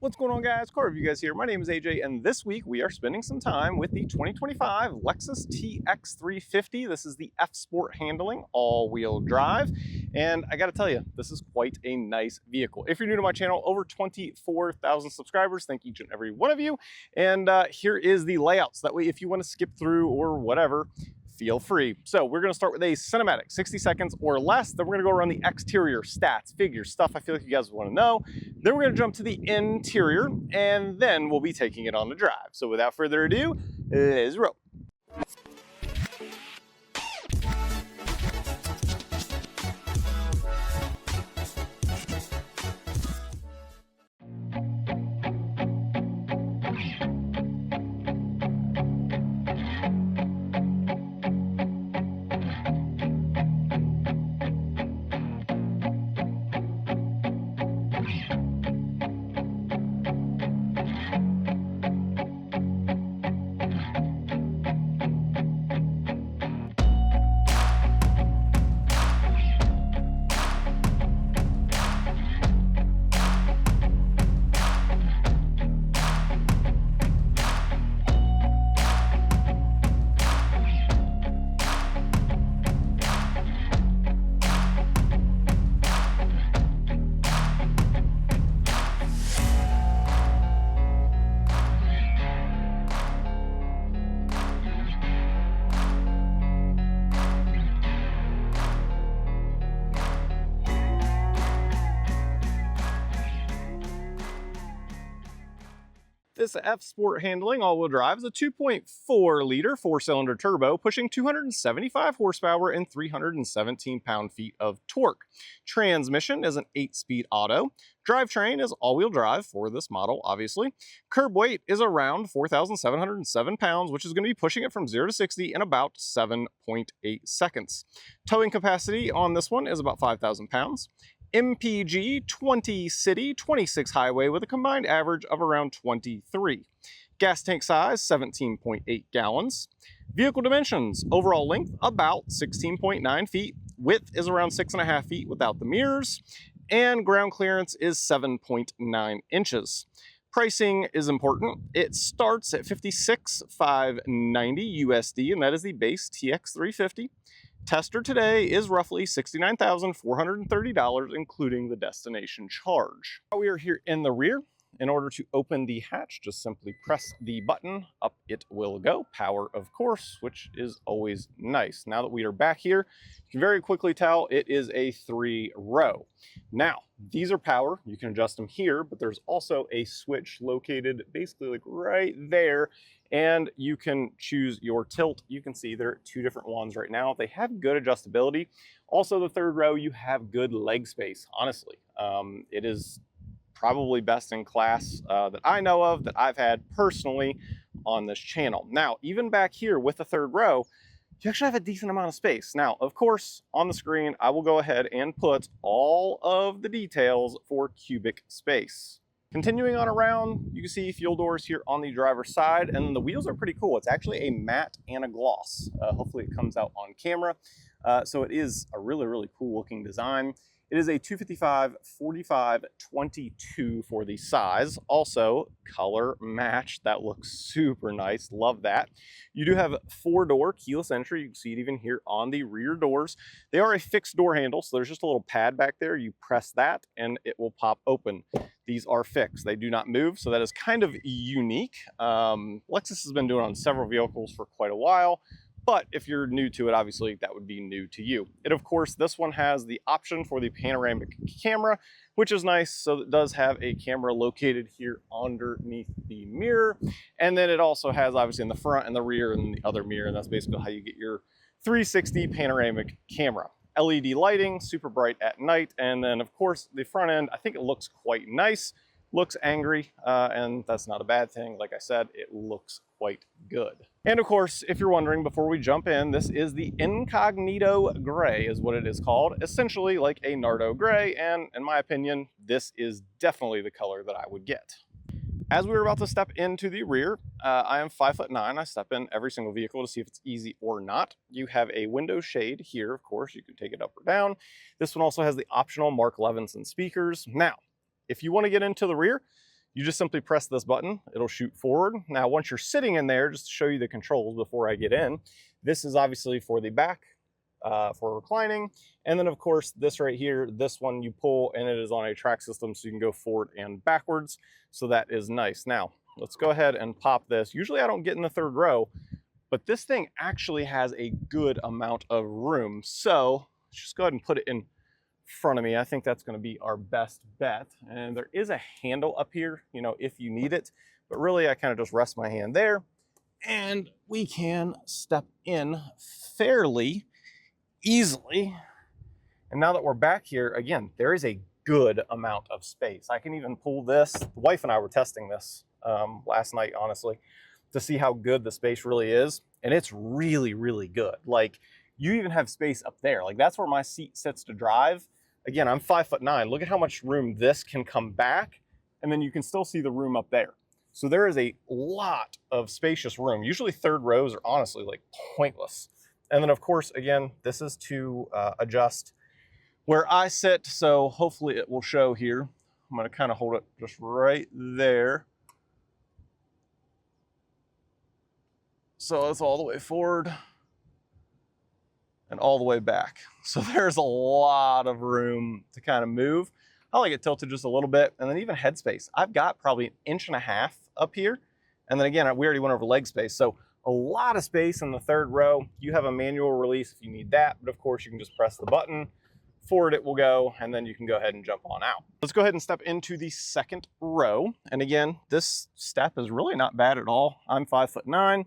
What's going on, guys? Corey, you guys here. My name is AJ, and this week we are spending some time with the 2025 Lexus TX350. This is the F Sport handling, all-wheel drive, and I got to tell you, this is quite a nice vehicle. If you're new to my channel, over 24,000 subscribers. Thank each and every one of you. And here is the layout, so that way if you want to skip through or whatever, feel free. So we're going to start with a cinematic, 60 seconds or less. Then we're going to go around the exterior, stats, figures, stuff I feel like you guys want to know. Then we're going to jump to the interior, and then we'll be taking it on the drive. So without further ado, let's roll. This F Sport handling all-wheel drive is a 2.4 liter four-cylinder turbo pushing 275 horsepower and 317 pound-feet of torque. Transmission is an 8-speed auto. Drivetrain is all-wheel drive for this model, obviously. Curb weight is around 4,707 pounds, which is going to be pushing it from 0 to 60 in about 7.8 seconds. Towing capacity on this one is about 5,000 pounds. MPG 20 city, 26 highway with a combined average of around 23. Gas tank size 17.8 gallons. Vehicle dimensions, overall length about 16.9 feet. Width is around 6.5 feet without the mirrors. And ground clearance is 7.9 inches. Pricing is important. It starts at $56,590 USD, and that is the base TX350. Tester today is roughly $69,430, including the destination charge. We are here in the rear. In order to open the hatch, just simply press the button, up it will go. Power, of course, which is always nice. Now that we are back here, you can very quickly tell it is a 3-row. Now, these are power. You can adjust them here, but there's also a switch located basically like right there, and you can choose your tilt. You can see there are 2 different ones right now. They have good adjustability. Also, the 3rd row, you have good leg space, honestly. It is probably best in class that I know of, that I've had personally on this channel. Now, even back here with the 3rd row, you actually have a decent amount of space. Now, of course, on the screen, I will go ahead and put all of the details for cubic space. Continuing on around, you can see fuel doors here on the driver's side, and then the wheels are pretty cool. It's actually a matte and a gloss. Hopefully it comes out on camera. So it is a really, really cool looking design. It is a 255/45/22 for the size. Also, color match. That looks super nice. Love that. You do have 4-door keyless entry. You can see it even here on the rear doors. They are a fixed door handle, so there's just a little pad back there. You press that and it will pop open. These are fixed. They do not move, so that is kind of unique. Lexus has been doing it on several vehicles for quite a while. But if you're new to it, obviously that would be new to you. And of course, this one has the option for the panoramic camera, which is nice. So it does have a camera located here underneath the mirror. And then it also has obviously in the front and the rear and the other mirror. And that's basically how you get your 360 panoramic camera. LED lighting, super bright at night. And then of course, the front end, I think it looks quite nice. Looks angry, and that's not a bad thing. Like I said, it looks quite good. And of course, if you're wondering, before we jump in, this is the Incognito Gray is what it is called. Essentially like a Nardo Gray, and in my opinion, this is definitely the color that I would get. As we were about to step into the rear, I am 5'9". I step in every single vehicle to see if it's easy or not. You have a window shade here, of course. You can take it up or down. This one also has the optional Mark Levinson speakers. Now, if you want to get into the rear, You just simply press this button, it'll shoot forward. Now, once you're sitting in there, just to show you the controls before I get in, this is obviously for the back, for reclining. And then of course, this right here, this one you pull and it is on a track system, so you can go forward and backwards. So that is nice. Now, let's go ahead and pop this. Usually I don't get in the third row, but this thing actually has a good amount of room. So let's just go ahead and put it in front of me. I think that's going to be our best bet. And there is a handle up here, you know, if you need it, but really I kind of just rest my hand there and we can step in fairly easily. And now that we're back here, again, there is a good amount of space. I can even pull this. The wife and I were testing this last night, honestly, to see how good the space really is. And it's really, really good. Like, you even have space up there. Like, that's where my seat sits to drive. Again, I'm 5'9". Look at how much room this can come back. And then you can still see the room up there. So there is a lot of spacious room. Usually third rows are honestly like pointless. And then of course, again, this is to adjust where I sit. So hopefully it will show here. I'm going to kind of hold it just right there. So it's all the way forward and all the way back. So there's a lot of room to kind of move. I like it tilted just a little bit. And then even headspace. I've got probably 1.5 inches up here. And then again, we already went over leg space. So a lot of space in the third row. You have a manual release if you need that. But of course, you can just press the button. Forward it will go, and then you can go ahead and jump on out. Let's go ahead and step into the second row. And again, this step is really not bad at all. I'm 5'9".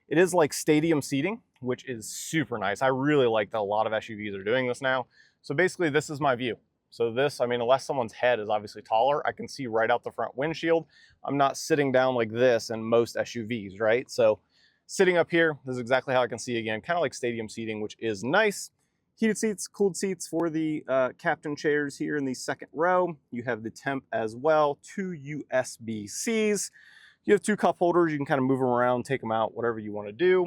It is like stadium seating, which is super nice. I really like that a lot of SUVs are doing this now. So basically, this is my view. So this, I mean, unless someone's head is obviously taller, I can see right out the front windshield. I'm not sitting down like this in most SUVs, right? So sitting up here, this is exactly how I can see again, kind of like stadium seating, which is nice. Heated seats, cooled seats for the captain chairs here in the second row. You have the temp as well, 2 USB-Cs. You have 2 cup holders. You can kind of move them around, take them out, whatever you want to do.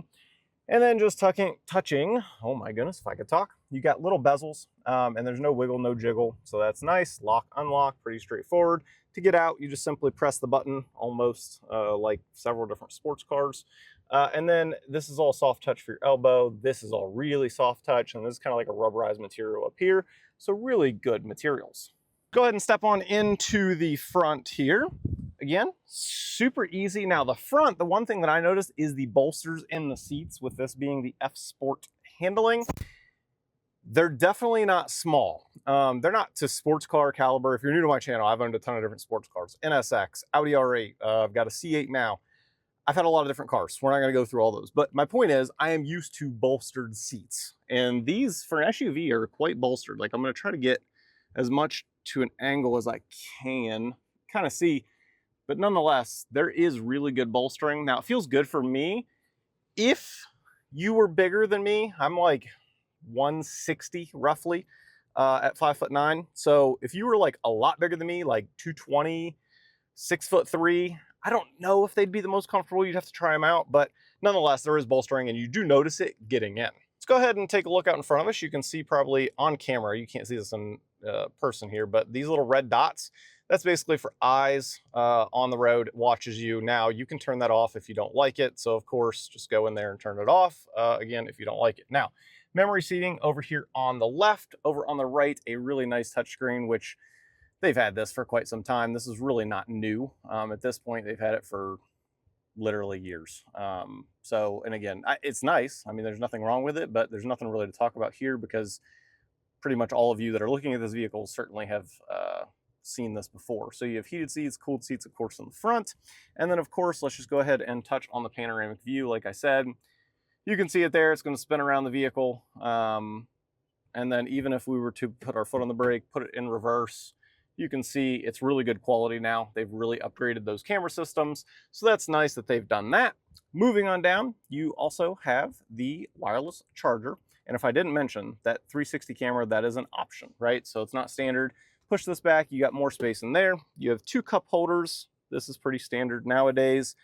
And then just touching, oh my goodness, if I could talk. You got little bezels, and there's no wiggle, no jiggle. So that's nice. Lock, unlock, pretty straightforward. To get out, you just simply press the button, almost like several different sports cars. And then this is all soft touch for your elbow. This is all really soft touch, and this is kind of like a rubberized material up here. So really good materials. Go ahead and step on into the front here. Again, super easy. Now the front, the one thing that I noticed is the bolsters in the seats, with this being the F Sport handling. They're definitely not small. They're not to sports car caliber. If you're new to my channel, I've owned a ton of different sports cars. NSX, Audi R8, I've got a C8 now. I've had a lot of different cars. We're not going to go through all those. But my point is, I am used to bolstered seats. And these, for an SUV, are quite bolstered. Like, I'm going to try to get as much to an angle as I can kind of see. But nonetheless, there is really good bolstering. Now, it feels good for me. If you were bigger than me, I'm like 160 roughly at 5'9". So if you were like a lot bigger than me, like 220, 6'3", I don't know if they'd be the most comfortable. You'd have to try them out. But nonetheless, there is bolstering and you do notice it getting in. Let's go ahead and take a look out in front of us. You can see probably on camera, you can't see this in person here, but these little red dots, that's basically for eyes on the road. It watches you. Now, you can turn that off if you don't like it. So, of course, just go in there and turn it off, again, if you don't like it. Now, memory seating over here on the left. Over on the right, a really nice touchscreen, which they've had this for quite some time. This is really not new. At this point, they've had it for literally years. So, and again, it's nice. I mean, there's nothing wrong with it, but there's nothing really to talk about here because pretty much all of you that are looking at this vehicle certainly have seen this before. So you have heated seats, cooled seats, of course, in the front. And then, of course, let's just go ahead and touch on the panoramic view. Like I said, you can see it there. It's going to spin around the vehicle. And then even if we were to put our foot on the brake, put it in reverse, you can see it's really good quality now. They've really upgraded those camera systems. So that's nice that they've done that. Moving on down, you also have the wireless charger. And if I didn't mention that 360 camera, that is an option, right? So it's not standard. Push this back, you got more space in there. You have 2 cup holders. This is pretty standard nowadays.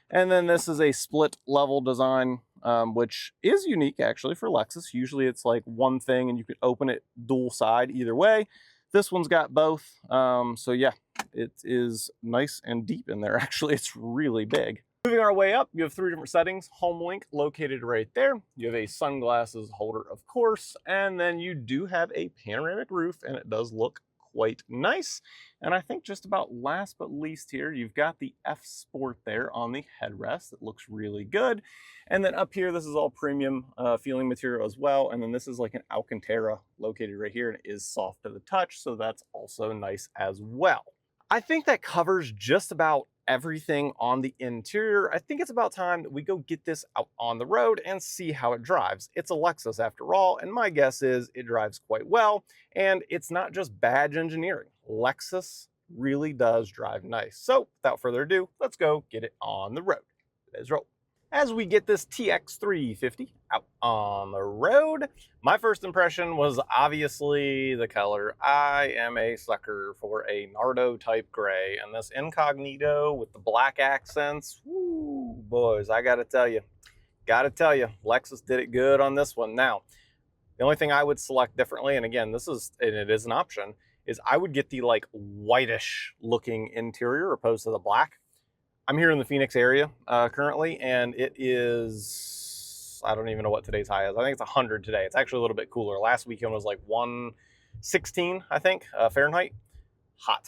And then this is a split level design, which is unique actually for Lexus. Usually it's like one thing and you can open it dual side either way. This one's got both. So yeah, it is nice and deep in there. Actually, it's really big. Moving our way up, you have 3 different settings. Home link located right there. You have a sunglasses holder, of course, and then you do have a panoramic roof, and it does look quite nice. And I think just about last but least here, you've got the F Sport there on the headrest. It looks really good. And then up here, this is all premium feeling material as well. And then this is like an Alcantara located right here, and it is soft to the touch, so that's also nice as well. I think that covers just about everything on the interior. I think it's about time that we go get this out on the road and see how it drives. It's a Lexus after all, and my guess is it drives quite well, and it's not just badge engineering. Lexus really does drive nice. So without further ado, let's go get it on the road. Let's roll. As we get this TX350 out on the road, my first impression was obviously the color. I am a sucker for a Nardo type gray, and this incognito with the black accents, woo, boys, I gotta tell you, Lexus did it good on this one. Now, the only thing I would select differently, and again, it is an option, is I would get the like whitish looking interior opposed to the black. I'm here in the Phoenix area currently, and it is, I don't even know what today's high is. I think it's 100 today. It's actually a little bit cooler. Last weekend was like 116, I think, Fahrenheit. Hot.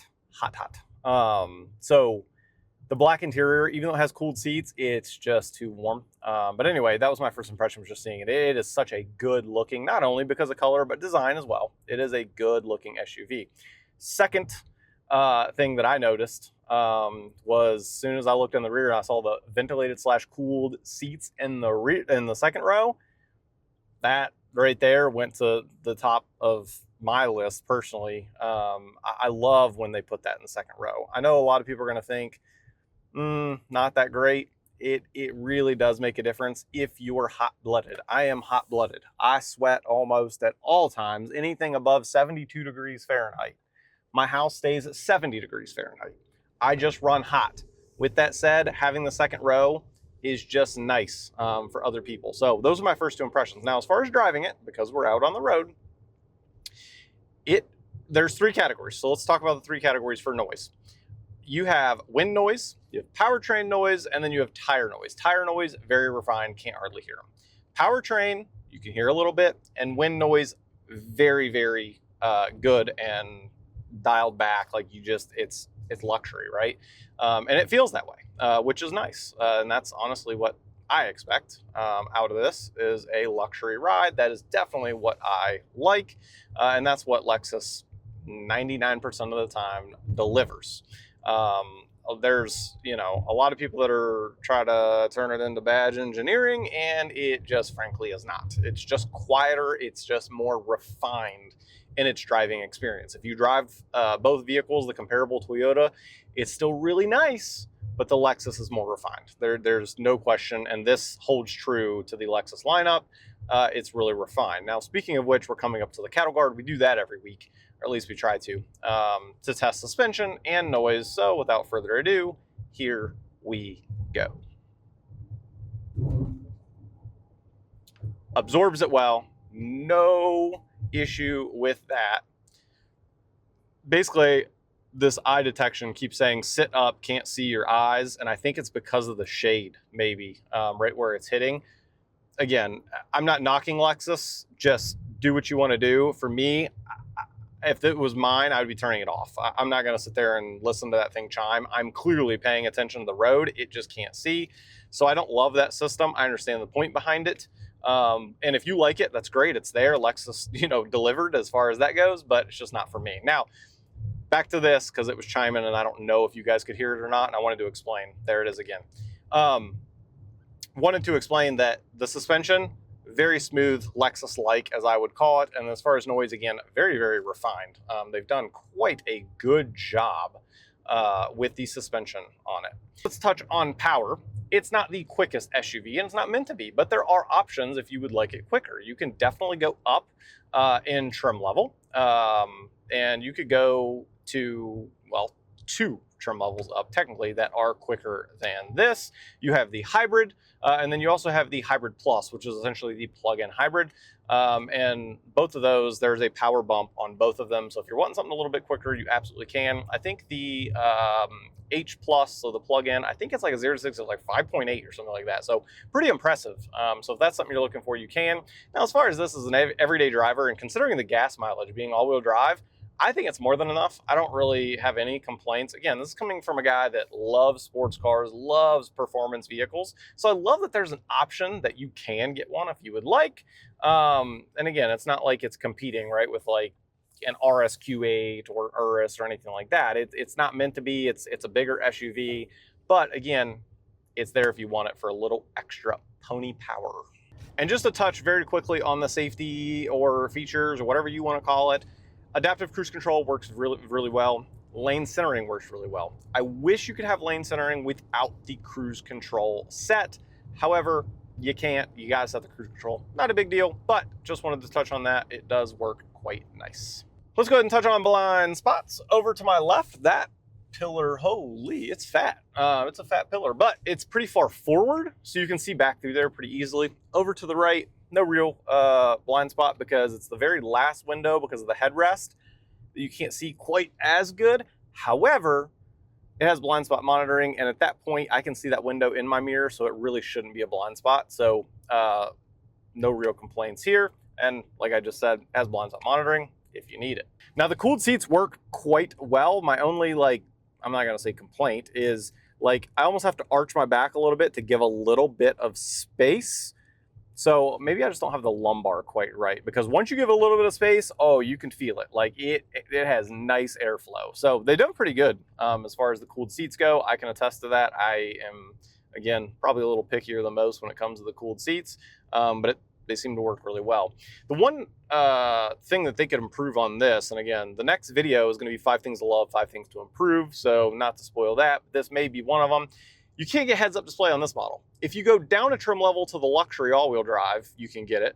So the black interior, even though it has cooled seats, it's just too warm. But anyway, that was my first impression, was just seeing it. It is such a good looking, not only because of color, but design as well. It is a good looking SUV. Second thing that I noticed was as soon as I looked in the rear, I saw the ventilated / cooled seats in the rear, in the second row. That right there went to the top of my list personally. I love when they put that in the second row. I know a lot of people are going to think, not that great. It really does make a difference if you are hot-blooded. I am hot-blooded. I sweat almost at all times. Anything above 72 degrees Fahrenheit. My house stays at 70 degrees Fahrenheit. I just run hot. With that said, having the second row is just nice for other people. So those are my first 2 impressions. Now, as far as driving it, because we're out on the road, there's 3 categories. So let's talk about the 3 categories for noise. You have wind noise, you have powertrain noise, and then you have tire noise. Tire noise, very refined, can't hardly hear them. Powertrain, you can hear a little bit, and wind noise, very, very good and dialed back. Like it's luxury, right? And it feels that way, which is nice. And that's honestly what I expect out of this, is a luxury ride. That is definitely what I like. And that's what Lexus 99% of the time delivers. There's, a lot of people that are trying to turn it into badge engineering, and it just frankly is not. It's just quieter. It's just more refined in its driving experience. If you drive both vehicles, the comparable Toyota, it's still really nice, but the Lexus is more refined. There's no question, and this holds true to the Lexus lineup. It's really refined. Now, speaking of which, we're coming up to the cattle guard. We do that every week, or at least we try to test suspension and noise. So without further ado, here we go. Absorbs it well, no issue with that. Basically, this eye detection keeps saying sit up, can't see your eyes, and I think it's because of the shade, maybe, right where it's hitting. Again, I'm not knocking Lexus, just do what you want to do. For me, if it was mine, I would be turning it off. I'm not going to sit there and listen to that thing chime. I'm clearly paying attention to the road. It just can't see. So I don't love that system. I understand the point behind it. And if you like it, that's great. It's there. Lexus, delivered as far as that goes, but it's just not for me. Now, back to this, because it was chiming and I don't know if you guys could hear it or not. And I wanted to explain. There it is again. Wanted to explain that the suspension, very smooth, Lexus-like, as I would call it. And as far as noise, again, very, very refined. They've done quite a good job with the suspension on it. Let's touch on power. It's not the quickest SUV, and it's not meant to be, but there are options if you would like it quicker. You can definitely go up in trim level, and you could go to, well, 2 trim levels up technically that are quicker than this. You have the hybrid, and then you also have the hybrid plus, which is essentially the plug-in hybrid. And both of those, there's a power bump on both of them. So if you're wanting something a little bit quicker, you absolutely can. I think the H Plus, so the plug-in, I think it's like a 0 to 6 of like 5.8 or something like that. So pretty impressive. So if that's something you're looking for, you can. Now, as far as this is an everyday driver, and considering the gas mileage being all-wheel drive, I think it's more than enough. I don't really have any complaints. Again, this is coming from a guy that loves sports cars, loves performance vehicles. So I love that there's an option that you can get one if you would like. And again, it's not like it's competing, right, with like an RSQ8 or Urus or anything like that. It's not meant to be. It's a bigger SUV. But again, it's there if you want it for a little extra pony power. And just to touch very quickly on the safety or features or whatever you want to call it, adaptive cruise control works really, really well. Lane centering works really well. I wish you could have lane centering without the cruise control set. However, you can't. You gotta set the cruise control. Not a big deal, but just wanted to touch on that. It does work quite nice. Let's go ahead and touch on blind spots. Over to my left, that pillar, holy, it's fat. It's a fat pillar, but it's pretty far forward, so you can see back through there pretty easily. Over to the right, no real blind spot because it's the very last window because of the headrest that you can't see quite as good. However, it has blind spot monitoring, and at that point I can see that window in my mirror, so it really shouldn't be a blind spot. So no real complaints here. And like I just said, it has blind spot monitoring if you need it. Now the cooled seats work quite well. My only, like, I'm not gonna say complaint, is like I almost have to arch my back a little bit to give a little bit of space. So maybe I just don't have the lumbar quite right, because once you give a little bit of space, oh, you can feel it. Like it has nice airflow. So they've done pretty good as far as the cooled seats go. I can attest to that. I am, again, probably a little pickier than most when it comes to the cooled seats, but they seem to work really well. The one thing that they could improve on this, and again, the next video is going to be 5 things to love, 5 things to improve. So not to spoil that, but this may be one of them. You can't get heads-up display on this model. If you go down a trim level to the luxury all-wheel drive, you can get it.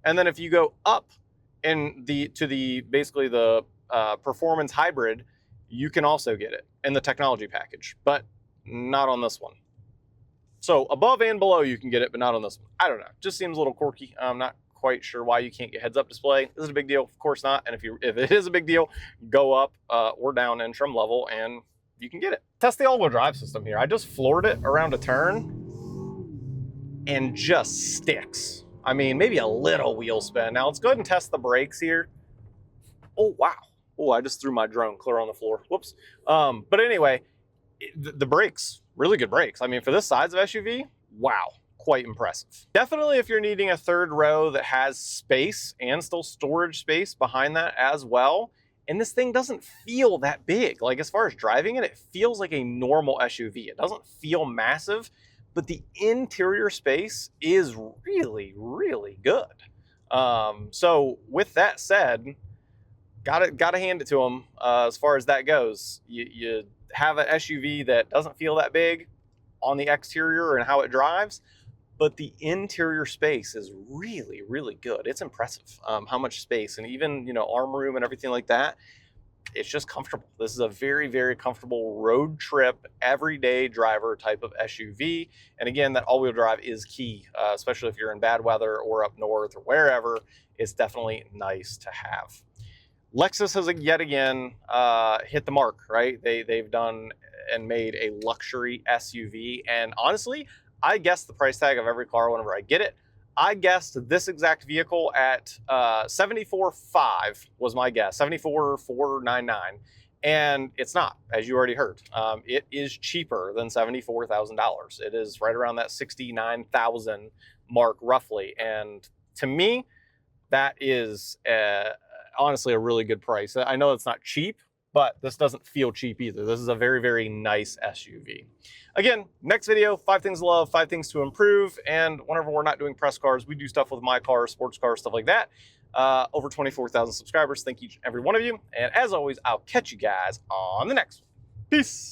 And then if you go up basically the performance hybrid, you can also get it in the technology package, but not on this one. So above and below you can get it, but not on this one. I don't know. Just seems a little quirky. I'm not quite sure why you can't get heads-up display. Is it a big deal? Of course not. And if it is a big deal, go up or down in trim level and you can get it. Test the all-wheel drive system here. I just floored it around a turn and just sticks. I mean, maybe a little wheel spin. Now let's go ahead and test the brakes here. Oh, wow. Oh, I just threw my drone clear on the floor. Whoops. But anyway, the brakes, really good brakes. I mean, for this size of SUV, wow, quite impressive. Definitely if you're needing a third row that has space and still storage space behind that as well. And this thing doesn't feel that big. Like as far as driving it, it feels like a normal SUV. It doesn't feel massive, but the interior space is really, really good. So with that said, gotta hand it to them as far as that goes. You have an SUV that doesn't feel that big on the exterior and how it drives, but the interior space is really, really good. It's impressive how much space, and even, you know, arm room and everything like that. It's just comfortable. This is a very, very comfortable road trip, everyday driver type of SUV. And again, that all-wheel drive is key, especially if you're in bad weather or up north or wherever. It's definitely nice to have. Lexus has yet again hit the mark, right? They've done and made a luxury SUV. And honestly, I guessed the price tag of every car whenever I get it. I guessed this exact vehicle at $74,500 was my guess, $74,499, and it's not, as you already heard. It is cheaper than $74,000. It is right around that $69,000 mark roughly, and to me, that is honestly a really good price. I know it's not cheap, but this doesn't feel cheap either. This is a very, very nice SUV. Again, next video, 5 things to love, 5 things to improve. And whenever we're not doing press cars, we do stuff with my cars, sports cars, stuff like that. Over 24,000 subscribers. Thank each and every one of you. And as always, I'll catch you guys on the next one. Peace.